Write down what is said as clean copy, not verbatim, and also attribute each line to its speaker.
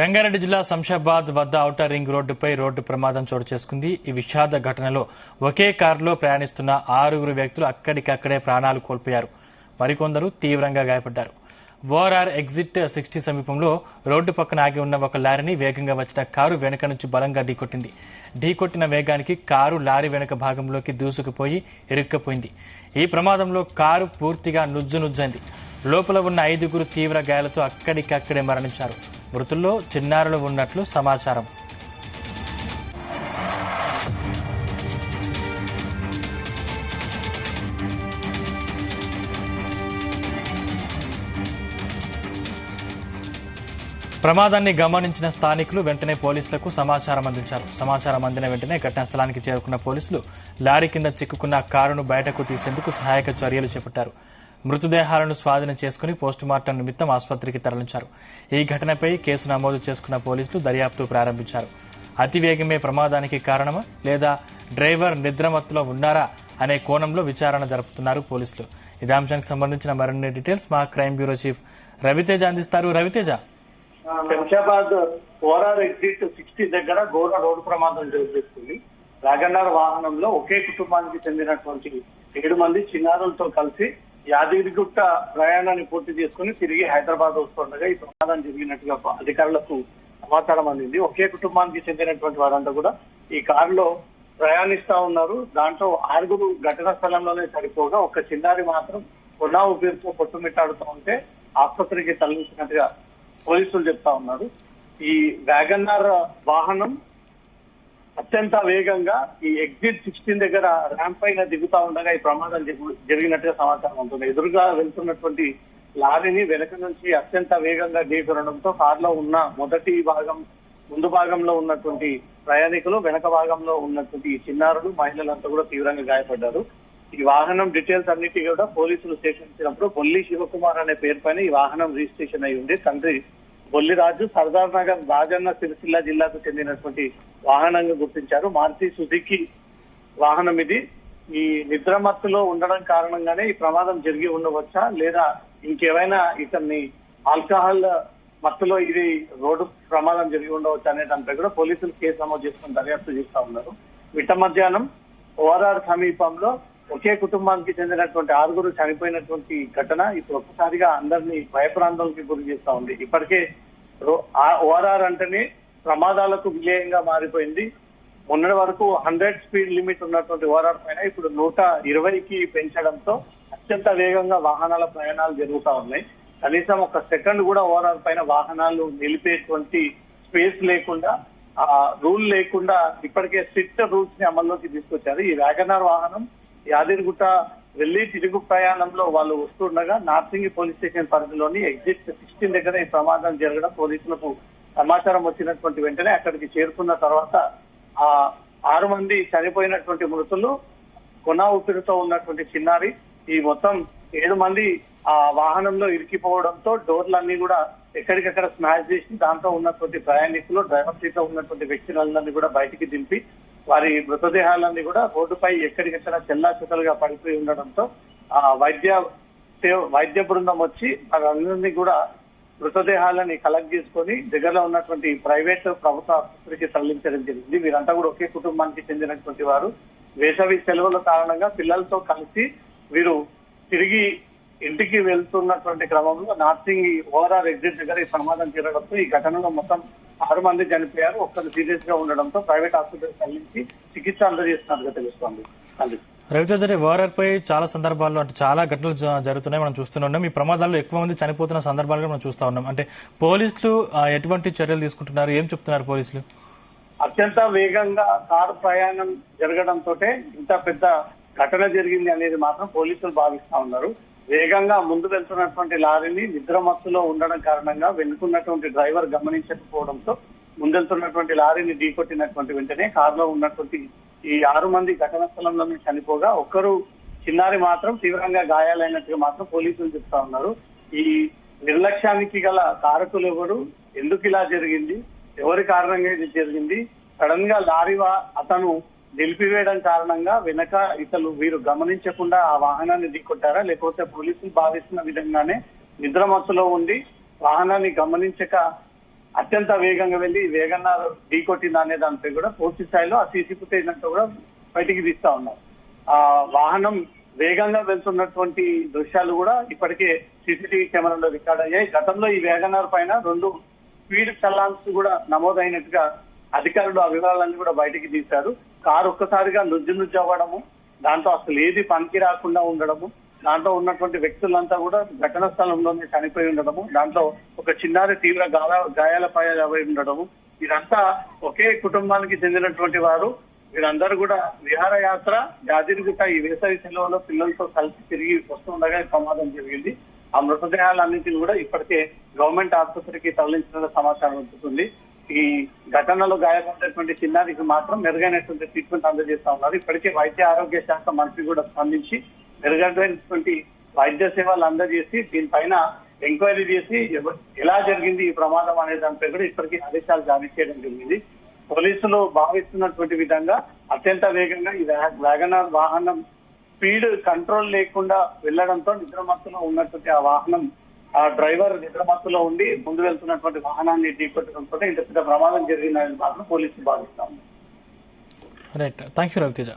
Speaker 1: రంగారెడ్డి జిల్లా శంషాబాద్ వద్ద outer ring రోడ్డుపై రోడ్డు ప్రమాదం చోటు చేసుకుంది. ఈ విషాద ఘటనలో ఒకే కారులో ప్రయాణిస్తున్న 6 వ్యక్తులు అక్కడికక్కడే ప్రాణాలు కోల్పోయారు. మరికొందరు తీవ్రంగా గాయపడ్డారు. ఓఆర్ఆర్ ఎగ్జిట్ 60 సమీపంలో రోడ్డు పక్కన ఆగి ఉన్న ఒక లారీని వేగంగా వచ్చిన కారు వెనుక నుంచి బలంగా ఢీకొట్టింది. ఢీకొట్టిన వేగానికి కారు లారీ వెనుక భాగంలోకి దూసుకుపోయి ఇరుక్కుపోయింది. ఈ ప్రమాదంలో కారు పూర్తిగా నుజ్జునుజ్జైంది. లోపల ఉన్న 5 తీవ్ర గాయాలతో అక్కడికక్కడే మరణించారు. మృతుల్లో చిన్నారులు ఉన్నట్లు సమాచారం. ప్రమాదాన్ని గమనించిన స్థానికులు వెంటనే పోలీసులకు సమాచారం అందించారు. సమాచారం అందిన వెంటనే ఘటనా స్థలానికి చేరుకున్న పోలీసులు లారీ కింద చిక్కుకున్న కారును బయటకు తీసేందుకు సహాయక చర్యలు చేపట్టారు. మృతదేహాలను స్వాధీనం చేసుకుని పోస్టుమార్టం నిమిత్తం ఆసుపత్రికి తరలించారు. ఈ ఘటనపై కేసు నమోదు చేసుకున్న పోలీసులు దర్యాప్తు ప్రారంభించారు. అతివేగమే ప్రమాదానికి కారణమా లేదా డ్రైవర్ నిద్రమత్తులో ఉన్నారా అనే కోణంలో విచారణ జరుపుతున్నారు పోలీసులు. ఇదే అంశానికి సంబంధించిన మరిన్ని డీటెయిల్స్ మా క్రైమ్ బ్యూరో చీఫ్ రవితేజ అందిస్తారు. రవితేజ,
Speaker 2: శంషాబాద్ ఓఆర్ఆర్ ఎగ్జిట్ 60 దగ్గర ఘోర రోడ్డు ప్రమాదం జరిగింది. వ్యాగనార్ వాహనంలో ఒకే కుటుంబానికి చెందినటువంటి 7 మంది చిన్నారులతో కలిసి యాదగిరిగుట్ట ప్రయాణాన్ని పూర్తి చేసుకుని తిరిగి హైదరాబాద్ వస్తుండగా ఈ ప్రమాదం జరిగినట్టుగా అధికారులకు సమాచారం అందింది. ఒకే కుటుంబానికి చెందినటువంటి వారంతా కూడా ఈ కారులో ప్రయాణిస్తా ఉన్నారు. దాంట్లో 6 ఘటనా స్థలంలోనే సరిపోగా ఒక చిన్నారి మాత్రం కొనా ఊపిరితో కొట్టుమిట్టాడుతూ ఉంటే ఆసుపత్రికి తరలించినట్టుగా పోలీసులు చెప్తా ఉన్నారు. ఈ వ్యాగనార్ వాహనం అత్యంత వేగంగా ఈ ఎగ్జిట్ 16 దగ్గర ర్యాంప్ పైన దిగుతా ఉండగా ఈ ప్రమాదం జరిగినట్టుగా సమాచారం ఉంటుంది. ఎదురుగా వెళ్తున్నటువంటి లారీని వెనక నుంచి అత్యంత వేగంగా ఢీకొనడంతో కారులో ఉన్న ముందు భాగంలో ఉన్నటువంటి ప్రయాణికులు, వెనక భాగంలో ఉన్నటువంటి చిన్నారులు, మహిళలంతా కూడా తీవ్రంగా గాయపడ్డారు. ఈ వాహనం డీటెయిల్స్ అన్నిటి కూడా పోలీసులు సేకరించినప్పుడు బొల్లి శివకుమార్ అనే పేరు పైన ఈ వాహనం రిజిస్ట్రేషన్ అయి ఉంది. తండ్రి బొల్లిరాజు సర్దార్ నగర్ రాజన్న సిరిసిల్ల జిల్లాకు చెందినటువంటి వాహనంగా గుర్తించారు. మారుతి సుజుకి వాహనం ఇది. ఈ నిద్రమత్తులో ఉండడం కారణంగానే ఈ ప్రమాదం జరిగి ఉండవచ్చా లేదా ఇంకేమైనా ఇతన్ని ఆల్కహాల్ మత్తులో ఇది రోడ్డు ప్రమాదం జరిగి ఉండవచ్చా అనే దానిపై కూడా పోలీసులు కేసు నమోదు చేసుకుని దర్యాప్తు చేస్తా ఉన్నారు. మిట్ట మధ్యాహ్నం ఓఆర్ఆర్ సమీపంలో ఒకే కుటుంబానికి చెందినటువంటి 6 చనిపోయినటువంటి ఘటన ఇప్పుడు ఒక్కసారిగా అందరినీ భయప్రాంతాలకు గురి చేస్తా ఉంది. ఇప్పటికే ఓఆర్ఆర్ అంటేనే ప్రమాదాలకు విలయంగా మారిపోయింది. మొన్నటి వరకు 100 స్పీడ్ లిమిట్ ఉన్నటువంటి ఓఆర్ఆర్ పైన ఇప్పుడు 120కి పెంచడంతో అత్యంత వేగంగా వాహనాల ప్రయాణాలు జరుగుతా ఉన్నాయి. కనీసం ఒక సెకండ్ కూడా ఓఆర్ఆర్ పైన వాహనాలు నిలిపేటువంటి స్పేస్ లేకుండా, రూల్ లేకుండా ఇప్పటికే స్ట్రిక్ట్ రూల్స్ ని అమల్లోకి తీసుకొచ్చారు. ఈ వ్యాగనార్ వాహనం యాదగిరిగుట్ట వెళ్లి తిరుగు ప్రయాణంలో వాళ్ళు వస్తుండగా నార్సింగి పోలీస్ స్టేషన్ పరిధిలోని ఎగ్జిట్ 16 దగ్గర ఈ ప్రమాదం జరగడం పోలీసులకు సమాచారం వచ్చినటువంటి వెంటనే అక్కడికి చేరుకున్న తర్వాత ఆ 6 మంది చనిపోయినటువంటి మృతులు, కొనా ఊపిరితో ఉన్నటువంటి చిన్నారి, ఈ మొత్తం 7 మంది ఆ వాహనంలో ఇరికిపోవడంతో డోర్లన్నీ కూడా ఎక్కడికక్కడ స్మాష్ చేసి దాంట్లో ఉన్నటువంటి ప్రయాణికులు, డ్రైవర్ సీట్ లో ఉన్నటువంటి వ్యక్తులందరినీ కూడా బయటికి దింపి వారి మృతదేహాలన్నీ కూడా రోడ్డుపై ఎక్కడికక్కడ చెల్లాచెదరుగా పడిపోయి ఉండడంతో వైద్య బృందం వచ్చి వారందరినీ కూడా మృతదేహాలని కలెక్ట్ చేసుకొని దగ్గరలో ఉన్నటువంటి ప్రైవేట్ ప్రభుత్వ ఆసుపత్రికి తరలించడం జరిగింది. వీరంతా కూడా ఒకే కుటుంబానికి చెందినటువంటి వారు. వేసవి సెలవుల కారణంగా పిల్లలతో కలిసి వీరు తిరిగి ఇంటికి వెళ్తున్నటువంటి క్రమంలో నార్సింగ్ ఓఆర్ఆర్ ఎగ్జిట్ దగ్గర ఈ ప్రమాదం జరగడంతో ఈ ఘటనలో మొత్తం 6 మంది చనిపోయారు. ఒక్కరు సీరియస్ గా ఉండడంతో ప్రైవేట్ ఆసుపత్రికి తరలించి చికిత్స అందజేస్తున్నట్టుగా తెలుస్తోంది.
Speaker 1: రవితేజ, ఓఆర్ఆర్ పై చాలా సందర్భాల్లో అంటే చాలా ఘటనలు జరుగుతున్నాయి, మనం చూస్తున్నాం. ఈ ప్రమాదాల్లో ఎక్కువ మంది చనిపోతున్న సందర్భాలు మనం చూస్తా ఉన్నాం. అంటే పోలీసులు ఎటువంటి చర్యలు తీసుకుంటున్నారు, ఏం చెప్తున్నారు పోలీసులు?
Speaker 2: అత్యంత వేగంగా కారు ప్రయాణం జరగడంతో ఇంత పెద్ద ఘటన జరిగింది అనేది మాత్రం పోలీసులు భావిస్తా ఉన్నారు. వేగంగా ముందు వెళ్తున్నటువంటి లారీని నిద్రమత్తులో ఉండడం కారణంగా వెనుకున్నటువంటి డ్రైవర్ గమనించకపోవడంతో ముందెళ్తున్నటువంటి లారీని ఢీకొట్టినటువంటి వెంటనే కారులో ఉన్నటువంటి ఈ 6 మంది ఘటనా స్థలంలోనే చనిపోగా ఒక్కరు చిన్నారి మాత్రం తీవ్రంగా గాయాలైనట్టుగా మాత్రం పోలీసులు చెప్తా ఉన్నారు. ఈ నిర్లక్ష్యానికి గల కారకులు ఎవరు, ఎందుకు ఇలా జరిగింది, ఎవరి కారణంగా ఇది జరిగింది, సడన్ గా లారీ అతను నిలిపివేయడం కారణంగా వెనక వీరు గమనించకుండా ఆ వాహనాన్ని ఢీకొట్టారా, లేకపోతే పోలీసులు భావిస్తున్న విధంగానే నిద్రమత్తులో ఉండి వాహనాన్ని గమనించక అత్యంత వేగంగా వెళ్లి వేగన్నారు ఢీకొట్టింది అనే దానిపై కూడా పూర్తి స్థాయిలో ఆ సీసీ ఫుటేజ్ అంతా కూడా బయటికి తీస్తా ఉన్నారు. ఆ వాహనం వేగంగా వెళ్తున్నటువంటి దృశ్యాలు కూడా ఇప్పటికే సీసీటీవీ కెమెరాలో రికార్డ్ అయ్యాయి. గతంలో ఈ వేగన్నారు పైన 2 స్పీడ్ చలాన్స్ కూడా నమోదైనట్టుగా అధికారులు ఆ వివరాలన్నీ కూడా బయటికి తీశారు. కారు ఒక్కసారిగా నుజ్జు అవ్వడము, దాంతో అసలు ఏది పనికి రాకుండా ఉండడము, దాంట్లో ఉన్నటువంటి వ్యక్తులంతా కూడా ఘటన స్థలంలోనే చనిపోయి ఉండడము, దాంట్లో ఒక చిన్నారి తీవ్ర గాయాల పాలై ఉండడము, ఇదంతా ఒకే కుటుంబానికి చెందినటువంటి వారు. వీరందరూ కూడా విహారయాత్ర యాదగిరిగుట్ట ఈ వేసవి సెలవులో పిల్లలతో కలిసి తిరిగి వస్తుండగా ఈ ప్రమాదం జరిగింది. ఆ మృతదేహాలన్నింటినీ కూడా ఇప్పటికే గవర్నమెంట్ ఆసుపత్రికి తరలించిన సమాచారం అందుతుంది. ఈ ఘటనలో గాయపడినటువంటి చిన్నారికి మాత్రం మెరుగైనటువంటి ట్రీట్మెంట్ అందజేస్తా ఉన్నారు. ఇప్పటికే వైద్య ఆరోగ్య శాఖ మంత్రి కూడా స్పందించి మెరుగైనటువంటి వైద్య సేవలు అందజేసి దీనిపైన ఎంక్వైరీ చేసి ఎలా జరిగింది ఈ ప్రమాదం అనే దానిపై కూడా ఇప్పటికీ ఆదేశాలు జారీ చేయడం జరిగింది. పోలీసులు భావిస్తున్నటువంటి విధంగా అత్యంత వేగంగా ఈ వ్యాగనార్ వాహనం స్పీడ్ కంట్రోల్ లేకుండా వెళ్లడంతో నిద్రమత్తులో ఉన్నటువంటి ఆ వాహనం ఆ డ్రైవర్ నిద్రమత్తులో ఉండి ముందు వెళ్తున్నటువంటి వాహనాన్ని ఢీకొట్టడంతో ఇంత పెద్ద ప్రమాదం జరిగిందని మాత్రం పోలీసులు భావిస్తా ఉన్నారు.
Speaker 1: Right, thank you Raviteja.